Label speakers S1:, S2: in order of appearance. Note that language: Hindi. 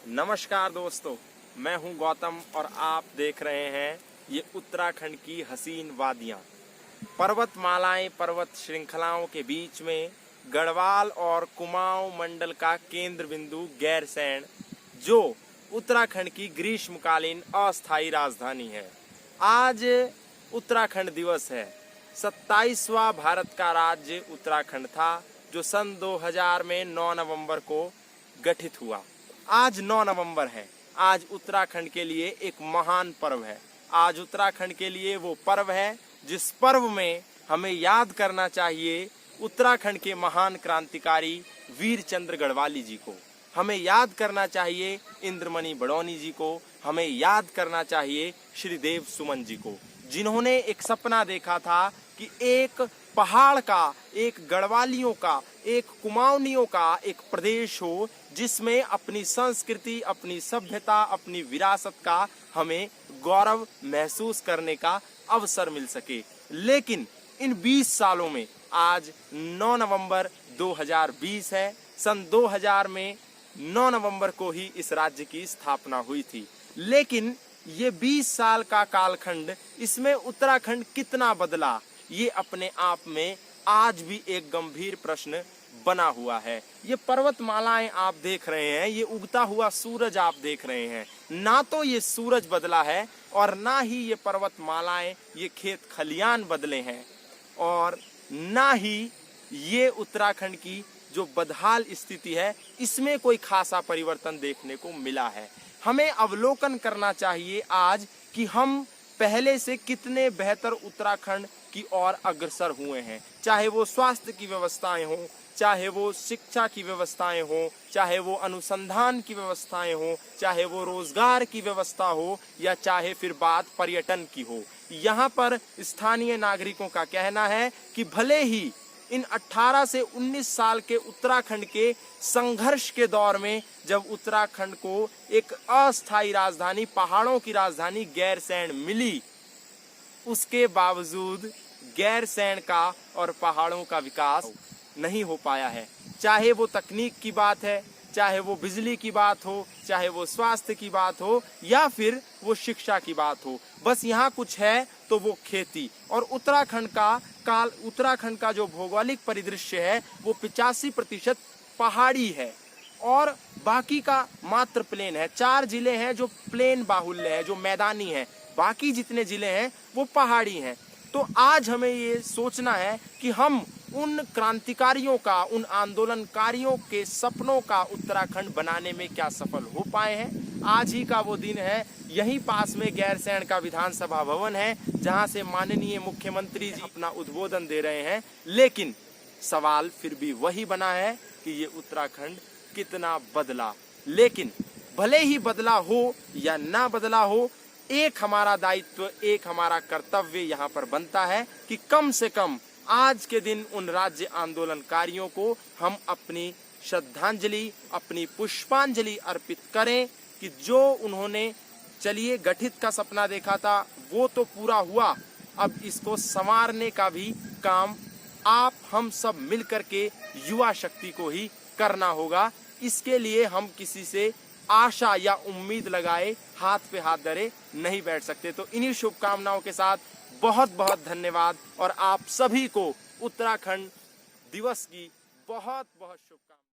S1: नमस्कार दोस्तों, मैं हूं गौतम और आप देख रहे हैं ये उत्तराखंड की हसीन वादियां। पर्वतमालाएं, पर्वत श्रृंखलाओं के बीच में गढ़वाल और कुमाऊं मंडल का केंद्र बिंदु गैरसैंण, जो उत्तराखंड की ग्रीष्मकालीन अस्थायी राजधानी है। आज उत्तराखंड दिवस है। 27वां भारत का राज्य उत्तराखंड था, जो सन 2000 में 9 नवंबर को गठित हुआ। आज 9 नवंबर है। आज उत्तराखंड के लिए एक महान पर्व है। आज उत्तराखंड के लिए वो पर्व है जिस पर्व में हमें याद करना चाहिए उत्तराखंड के महान क्रांतिकारी वीर चंद्र गढ़वाली जी को। हमें याद करना चाहिए इंद्रमणि बड़ौनी जी को। हमें याद करना चाहिए श्री देव सुमन जी को, जिन्होंने एक सपना देखा था कि एक पहाड़ का, एक गढ़वालियों का, एक कुमाऊनियों का एक प्रदेश हो जिसमें अपनी संस्कृति, अपनी सभ्यता, अपनी विरासत का हमें गौरव महसूस करने का अवसर मिल सके। लेकिन इन 20 सालों में आज 9 नवंबर 2020 है। सन 2000 में 9 नवंबर को ही इस राज्य की स्थापना हुई थी। लेकिन ये 20 साल का कालखंड, इसमें उत्तराखंड कितना बदला, ये अपने आप में आज भी एक गंभीर प्रश्न बना हुआ है। ये पर्वतमालाएं आप देख रहे हैं, ये उगता हुआ सूरज आप देख रहे हैं। ना तो ये सूरज बदला है और ना ही ये पर्वतमालाएं, ये खेत खलियान बदले हैं, और ना ही ये उत्तराखंड की जो बदहाल स्थिति है, इसमें कोई खासा परिवर्तन देखने को मिला है। हमें अवलोकन करना चाहिए आज कि हम पहले से कितने बेहतर उत्तराखंड की ओर अग्रसर हुए हैं। चाहे वो स्वास्थ्य की व्यवस्थाएं हों, चाहे वो शिक्षा की व्यवस्थाएं हों, चाहे वो अनुसंधान की व्यवस्थाएं हों, चाहे वो रोजगार की व्यवस्था हो, या चाहे फिर बात पर्यटन की हो। यहाँ पर स्थानीय नागरिकों का कहना है कि भले ही इन 18 से 19 साल के उत्तराखंड के संघर्ष के दौर में, जब उत्तराखंड को एक अस्थायी राजधानी, पहाड़ों की राजधानी गैरसैंण मिली, उसके बावजूद गैरसैंण का और पहाड़ों का विकास नहीं हो पाया है। चाहे वो तकनीक की बात है, चाहे वो बिजली की बात हो, चाहे वो स्वास्थ्य की बात हो, या फिर वो शिक्षा की बात हो। बस यहाँ कुछ है तो वो खेती। और उत्तराखंड का जो भौगोलिक परिदृश्य है वो 85% पहाड़ी है और बाकी का मात्र प्लेन है। 4 जिले हैं जो प्लेन बाहुल्य है, जो मैदानी है। बाकी जितने जिले हैं वो पहाड़ी हैं। तो आज हमें ये सोचना है कि हम उन क्रांतिकारियों का, उन आंदोलनकारियों के सपनों का उत्तराखंड बनाने में क्या सफल हो पाए हैं। आज ही का वो दिन है। यहीं पास में गैरसैंण का विधानसभा भवन है, जहां से माननीय मुख्यमंत्री जी अपना उद्बोधन दे रहे हैं। लेकिन सवाल फिर भी वही बना है कि ये उत्तराखंड कितना बदला। लेकिन भले ही बदला हो या ना बदला हो, एक हमारा दायित्व, एक हमारा कर्तव्य यहाँ पर बनता है कि कम से कम आज के दिन उन राज्य आंदोलनकारियों को हम अपनी श्रद्धांजलि, अपनी पुष्पांजलि अर्पित करें कि जो उन्होंने, चलिए गठित का सपना देखा था वो तो पूरा हुआ, अब इसको संवारने का भी काम आप हम सब मिलकर के युवा शक्ति को ही करना होगा। इसके लिए हम किसी से आशा या उम्मीद लगाए हाथ पे हाथ धरे नहीं बैठ सकते। तो इन्हीं शुभकामनाओं के साथ बहुत बहुत धन्यवाद, और आप सभी को उत्तराखंड दिवस की बहुत बहुत शुभकामनाएं।